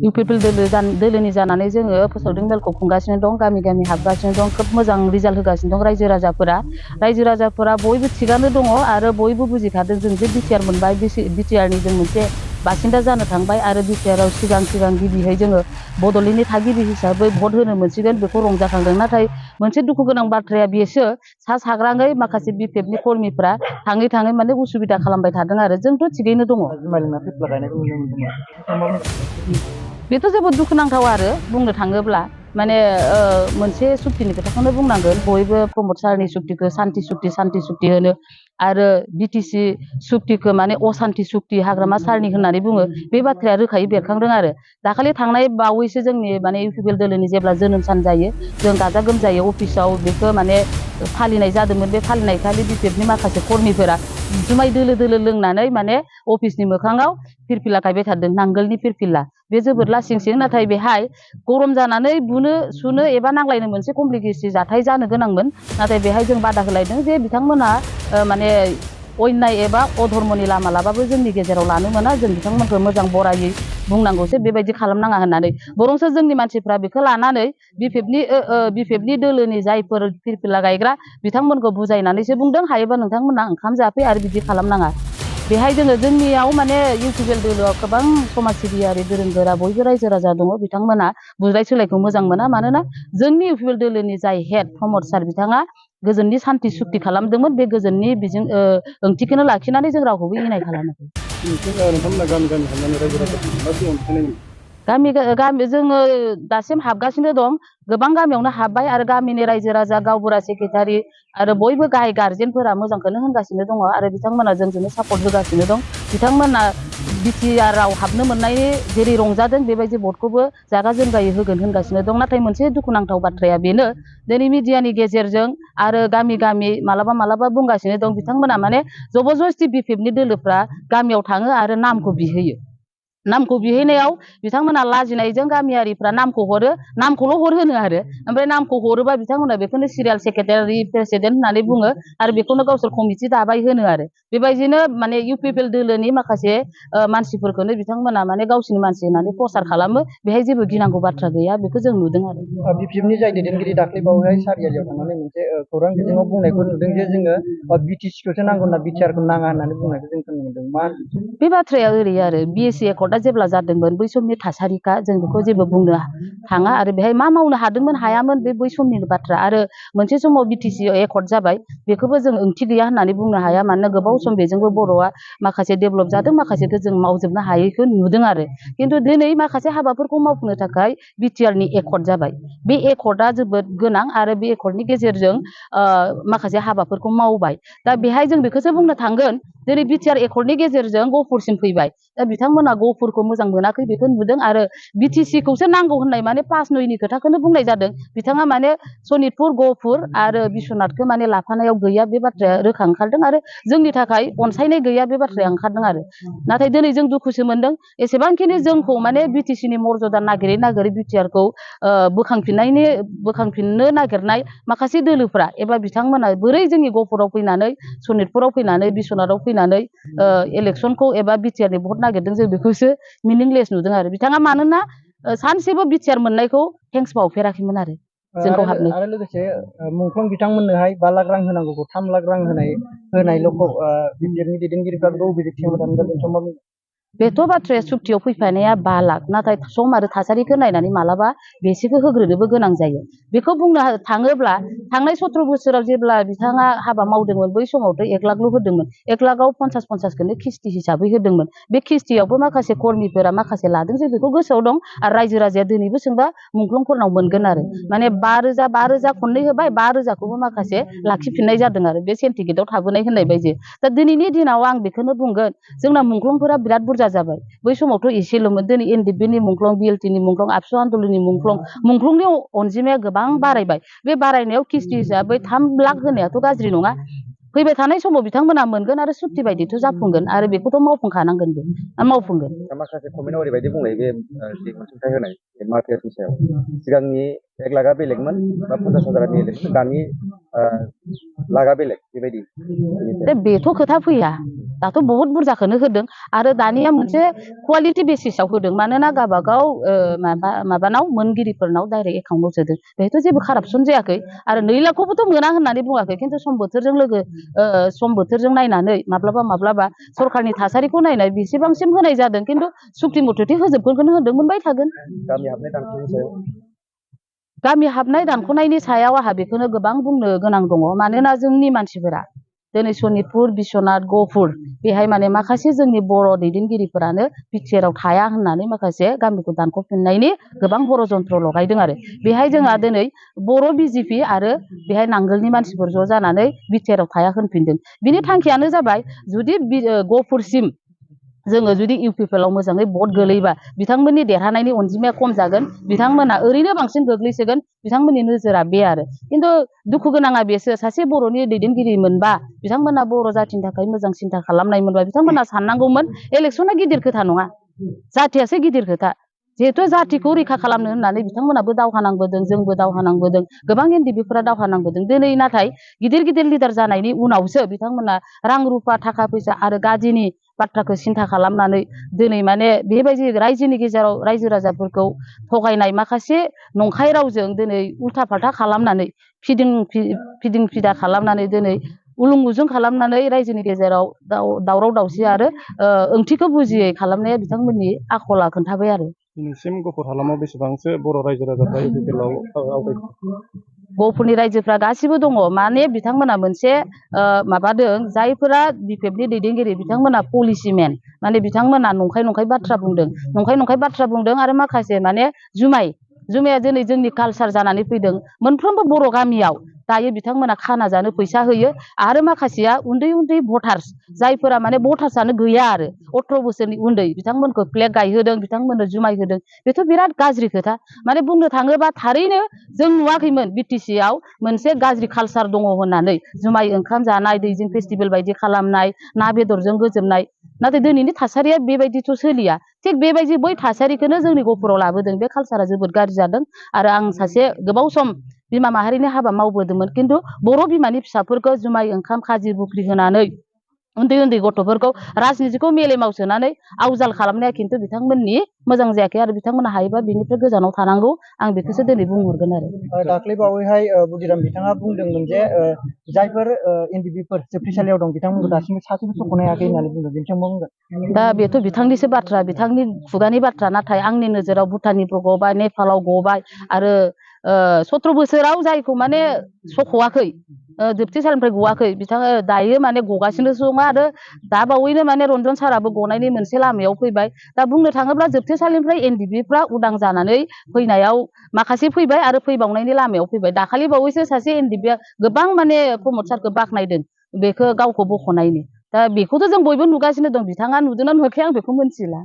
UPPL दोलोनि जानानै जोङो फोसावदों मेलखौ खुंगासिनो दं, गामि गामि हाबगासिनो दं, खोब मोजां रिजाल्ट होगासिनो दं रायजो राजाफोरा बयबो थिगानो दङ आरो बयबो बुजिखादों जों जे बिटिआर मोनबाय, बिटिआरनि जों मोनसे बासिन्दा जानो थांबाय आरो बिटिआराव सिगां गिबियै जोङो बड'लेण्डनि थागिबि हिसाबै भट होनो मोनसिगोन बेखौ रंजाखांदों। नाथाय मोनसे दुखु गोनां बाथ्राया बेसो सा साग्राङै माखासे बिपिएफनि कर्मिफ्रा थाङै माने उसुबिदा खालामबाय थादों आरो जोंथ' थिगैनो दङ। बेथ' जोबोद दुखुनांथाव आरो बुंनो थाङोब्ला माने मोनसे सुक्तिनि खोथाखौनो बुंनांगोन, बयबो प्रमद सारनि सुक्तिखौ सान्ति सुक्ति होनो आरो बिटिसि सुक्तिखौ माने असान्ति सुक्ति हाग्रामा सारनि होननानै बुङो। बे बाथ्राया रोखायै बेरखांदों आरो दाखालि थांनाय बावैसो जोंनि माने इउपिपिएल दोलोनि जेब्ला जोनोम सान जायो जों गाजा गोमजायै अफिसाव बेखौ माने फालिनाय जादोंमोन। बे फालिनाय खालि बिपिएफनि माखासे कर्मिफोरा जुमाय दोलो लोंनानै माने अफिसनि मोखाङाव फिरफिला गायबाय थादों, नांगोलनि फिरफिला। बे जोबोद लासिंसिं, नाथाय बेहाय गरम जानानै बुनो सुनो एबा नांलायनो मोनसे कमप्लिकेसि जाथाय जानो गोनांमोन। नाथाय बेहाय जों बादा होलायदों जे बिथांमोनहा माने अन्याय एबा अधर्मनि लामा लाबाबो जोंनि गेजेराव लानो मोना, जों बिथांमोनखौ मोजां बरायै बुंनांगौसो बेबायदि खालामनाङा होननानै। बरंसो जोंनि मानसिफ्रा बेखौ लानानै बिपिएफनि दोलोनि जायफोर फिरफिला गायग्रा बिथांमोनखौ बुजायनानैसो बुंदों हायोबा नोंथांमोना ओंखाम जाफै आरो बिदि खालामनाङा। बेहाय जोंनियाव माने इउपिपिएल दोलोआव गोबां समाज सिबियारि गोरों गोरा बयबो रायजो राजा दङ। बिथांमोना बुलाय सोलायखौ मोजां मोना, मानोना जोंनि इउपिपिएल दोलोनि जाय हेड प्रमद सार बिथाङा गोजोननि सान्थि सुक्ति खालामदोंमोन। बे गोजोननि बिजों ओंथिखौनो लाखिनानै जों रावखौबो इनाय खालामाखै। गामि जोङो दासिम हाबगासिनो दं, गोबां गामियावनो हाबबाय आरो गामिनि रायजो राजा गावबुरा सेक्रेटारि आरो बयबो गाहाय गार्जेनफोरा मोजांखौनो होनगासिनो दङ आरो बिथांमोना जोंजोंनो सापर्ट होगासिनो दं। बिथांमोना बिटिआराव हाबनो मोननायनि जेरै रंजादों बेबायदि भटखौबो जागा जोमगायै होगोन होनगासिनो दं। नाथाय मोनसे दुखुनांथाव बाथ्राया बेनो, दिनै मिडियानि गेजेरजों आरो गामि मालाबा बुंगासिनो दं बिथांमोना माने जबरदस्ति बिपिएफनि दोलोफ्रा गामियाव थाङो आरो नामखौ बिहैयो। नामखौ बिहैनायाव बिथांमोना लाजिनायजों गामियारिफ्रा नामखौ हरो, नामखौल' हरहोनो आरो ओमफ्राय नामखौ हरोबा बिथांमोना बेखौनो सिरियाल सेक्रेटारि प्रेसिडेन्ट होननानै बुङो आरो बेखौनो गावसोर कमिटि दाबाय होनो आरो बेबायदिनो माने इउपिपिएल दोलोनि माखासे मानसिफोरखौनो बिथांमोना माने गावसिनि मानसि होननानै प्रसार खालामो। बेहाय जेबो गिनांगौ बाथ्रा गैया, बेखौ जों नुदों आरो। बिपिएफनि जाय दैदेनगिरि दाख्लैबावैहाय सारियालियाव थांनानै मोनसे खौरां बिजोङाव बुंनायखौ नुदों जे जोङो बिटिसिखौसो नांगौ ना बिटिआरखौ नाङा होननानै बुंनायखौ जों खोनानो मोनदों। मा बे बाथ्राया ओरै आरो बिएसि एकर्डआ जेब्ला जादोंमोन बै समनि थासारिखा जों बेखौ जेबो बुंनो थाङा आरो बेहाय मा मावनो हादोंमोन हायामोन बे बै समनिनो बाथ्रा। आरो मोनसे समाव बिटिसि एकर्ड जाबाय, बेखौबो जों ओंथि गैया होननानै बुंनो हाया, मानोना गोबाव सम बेजोंबो बर'आ माखासे डेभेलप जादों, माखासेखौ जों मावजोबनो हायैखौ नुदों आरो। खिन्थु दिनै माखासे हाबाफोरखौ मावफुंनो थाखाय बिटिआरनि एकर्ड जाबाय। बे एकर्डआ जोबोद गोनां आरो बे एकर्डनि गेजेरजों माखासे हाबाफोरखौ मावबाय। दा बेहाय जों बेखौसो बुंनो थांगोन, दिनै बिटिआर एकर्डनि गेजेरजों गहपुरसिम फैबाय। दा बिथांमोना गहपुरखौ मोजां मोनाखै बेखौ नुदों आरो बिटिसिखौसो नांगौ होननाय माने 5/9नि खोथाखौनो बुंनाय जादों। बिथाङा माने सनितपुर, गहपुर आरो बिश्वनाथखौ माने लाफानायाव गैया बे बाथ्राया रोखा ओंखारदों आरो जोंनि थाखाय अनसायनाय गैया बे बाथ्राया ओंखारदों आरो। नाथाय दिनै जों दुखुसो मोनदों, एसेबांखिनि जोंखौ माने बिटिसिनि मर्यादा नागिरै बिटिआरखौ बोखांफिननो नागिरनाय माखासे दोलोफ्रा एबा बिथांमोना बोरै जोंनि गहपुराव फैनानै सनितपुराव फैनानै बिश्वनाथाव फैनानै इलेक्सनखौ एबा बिटिआरनि भट नागिरदों, जों बेखौसो मिनिंलेस नुदों आरो। बिथाङा मानोना सानसेबो बिटिआर मोननायखौ थेंक्स बावफेराखैमोन आरो जोंखौ हाबनो। आरो लोगोसे मुंख्लं बिथांमोननोहाय 5 लाख रां होनांगौखौ 3 लाख रां होनायल'खौ बिटिआरनि दैदेनगिरिफ्रा बबे बेथ' बाथ्राया सुक्तियाव फैफानाया 5 लाख, नाथाय सम आरो थासारिखौ नायनानै मालाबा बेसेखौ होग्रोनोबो गोनां जायो। बेखौ बुंनो थाङोब्ला थांनाय 17 बोसोराव जेब्ला बिथाङा हाबा मावदोंमोन बै समावथ' 1 लाखल' होदोंमोन। 1 लाखआव 50-50खौनो किस्ति हिसाबै होदोंमोन। बे किस्तियावबो माखासे कर्मिफोरा माखासे लादों, जों बेखौ गोसोआव दं आरो रायजो राजाया दिनैबो सोंबा मुंख्लंफोरनाव मोनगोन आरो माने 5,000 खननै होबाय, 5,000खौबो माखासे लाखिफिननाय जादों आरो बे सेन्टिकेटआव थाबोनाय होननाय बायदि। दा दिनैनि दिनाव आं बेखौनो बुंगोन, जोंना मुंख्लंफोरा बिराद बुरजा जाबाय। बै समावथ' एसेल'मोन। दिनै एनडिएफबिनि मुंख्लं, बिएलटिनि मुंख्लं, आबसु आन्दलनि मुंख्लंनि अनजिमाया गोबां बारायबाय। बे बारायनायाव किस्ति हिसाबै 3 लाख होनायाथ' गाज्रि नङा। फैबाय थानाय समाव बिथांमोना मोनगोन आरो सुक्ति बायदिथ' जाफुंगोन आरो बेखौथ' मावफुंखानांगोनबो, मावफुंगोन। माखासे कमेन्टआव ओरैबायदि बुंनाय बे जि अनसुंथाइ होनाय मार्केटनि सायाव सिगांनि 1 लाखआ बेलेगमोन बा 50,000 बेलेगमोन, दानि लाखआ बेलेग बेबायदि। बेथ' खोथा फैया। दाथ' बहुत बुरजाखौनो होदों आरो दानिया मोनसे कुवालिटि बेसिसाव होदों मानोना गावबागाव माबानाव मोनगिरिफोरनाव डाइरेक्ट एकाउन्टआव सोदों बेहायथ' जेबो कारापसन जायाखै आरो 2 लाखखौबोथ' मोना होननानै बुङाखै खिन्थु सम बोथोरजों नायनानै माब्लाबा सरखारनि थासारिखौ नायनाय बेसेबांसिम होनाय जादों खिन्थु सुक्ति मथथे होजोबगोनखौनो होदों मोनबाय थागोन। गामि हाबनाय दानख'नायनि सायाव आंहा बेखौनो गोबां बुंनो गोनां दङ मानोना जोंनि मानसिफोरा दिनै सनितपुर बिश्वनाथ गहपुर बेहाय माने माखासे जोंनि बर' दैदेनगिरिफोरानो बिटिआरआव थाया होननानै माखासे गामिखौ दानख'फिननायनि गोबां षड़यन्त्र लगायदों आरो बेहाय जोंहा दिनै बर' बिजेपि आरो बेहाय नांगोलनि मानसिफोर ज' जानानै बिटिआरआव थाया होनफिनदों बिनि थांखियानो जाबाय जुदि गहपुरसिम जोङो जुदि इउपिपिएलआव मोजाङै भट गोलैबा बिथांमोननि देरहानायनि अनजिमाया खम जागोन बिथांमोना ओरैनो बांसिन गोग्लैसोगोन बिथांमोननि नोजोरा बे आरो खिन्थु दुखु गोनाङा बेसो सासे बर'नि दैदेनगिरि मोनबा बिथांमोना बर' जाथिनि थाखाय मोजां सिन्था खालामनाय मोनबा बिथांमोना साननांगौमोन इलेक्सना गिदिर खोथा नङा जाथियासो गिदिर खोथा जिहेथु जातिखौ रैखा खालामनो होननानै बिथांमोनाबो दावहा नांबोदों जोंबो दावहा नांबोदों गोबां एनडिएफबिफोरा दावहा नांबोदों दिनै नाथाय गिदिर लिडार जानायनि उनावसो बिथांमोना रां रुफा थाखा फैसा आरो गादिनि बाथ्राखौ सिन्था खालामनानै दिनै माने बेबायदि रायजोनि गेजेराव रायजो राजाफोरखौ थगायनाय माखासे नंखाय रावजों दिनै उल्था फाल्था खालामनानै फिदिं फिदा खालामनानै दिनै उलुं उजुं खालामनानै रायजोनि गेजेराव दावराव दावसि आरो ओंथिखौ बुजियै खालामनाया बिथांमोननि आखला खोन्थाबाय आरो दिनैसिम गहपुर हालामाव बेसेबांसो बर' रायजो राजाफ्रा इउपिपिएलआव आवगायदों? गहपुरनि रायजोफ्रा गासिबो दङ माने बिथांमोना मोनसे माबादों जायफोरा बिपिएफनि दैदेनगिरि बिथांमोना पलिसिमेन माने बिथांमोना नंखाय बाथ्रा बुंदों आरो माखासे माने जुमाया दिनै जोंनि कालसार जानानै फैदों मोनफ्रोमबो बर' गामियाव दायो बिथांमोना खाना जानो फैसा होयो आरो माखासेया उन्दै भटार्स जायफोरा माने भटार्सआनो गैया आरो 18 बोसोरनि उन्दै बिथांमोनखौ फ्लेग गायहोदों बिथांमोननो जुमाय होदों बेथ' बिराद गाज्रि खोथा माने बुंनो थाङोबा थारैनो जों नुवाखैमोन बिटिसिआव मोनसे गाज्रि कालसार दङ होननानै जुमाय ओंखाम जानाय दैजिं फेस्टिभेल बायदि खालामनाय ना बेदरजों गोजोमनाय नाथाय दिनैनि थासारिया बेबायदिथ' सोलिया थिग बेबायदि बै थासारिखौनो जोंनि गहपुराव लाबोदों बे कालसारा जोबोद गाज्रि जादों आरो आं सासे गोबाव सम बिमा माहारिनि हाबा मावबोदोंमोन खिन्थु बर' बिमानि फिसाफोरखौ जुमाय ओंखाम खाजि बुख्रि होनानै उन्दै गथ'फोरखौ राजनितिखौ मेलेमाव सोनानै आवजाल खालामनाया खिन्थु बिथांमोननि मोजां जायाखै आरो बिथांमोना हायोबा बिनिफ्राय गोजानाव थानांगौ आं बेखौसो दिनै बुंहरगोन आरो दाख्लै बावैहाय बुदिराम बिथाङा बुंदोंमोन जे जायफोर एनडिएफबिफोर जोबथेसालियाव दं बिथांमोनखौ दासिमबो सासेबो सख'नो हायाखै होननानै बुंदों बेनि सायाव मा बुंगोन? दा बेथ' बिथांनिसो बाथ्रा बिथांनि खुगानि बाथ्रा नाथाय आंनि नोजोराव भुटाननिबो गबाय नेपालाव गबाय आरो 17 बोसोराव जायखौ माने सख'वाखै जोबथेसालिनिफ्राय गवाखै बिथाङा दायो माने गगासिनोसो दङ आरो दा बावैनो माने रन्जन साराबो गनायनि मोनसे लामायाव फैबाय दा बुंनो थाङोब्ला जोबथेसालिनिफ्राय एनडिएफबिफ्रा उदां जानानै फैनायाव माखासे फैबाय आरो फैबावनायनि लामायाव फैबाय दाखालि बावैसो सासे एनडिएफबिया गोबां माने प्रमद सारखौ बाख्नायदों बेखौ गावखौ बख'नायनि दा बेखौथ' जों बयबो नुगासिनो दं बिथाङा नुदोंना नुवाखै आं बेखौ मिथिला।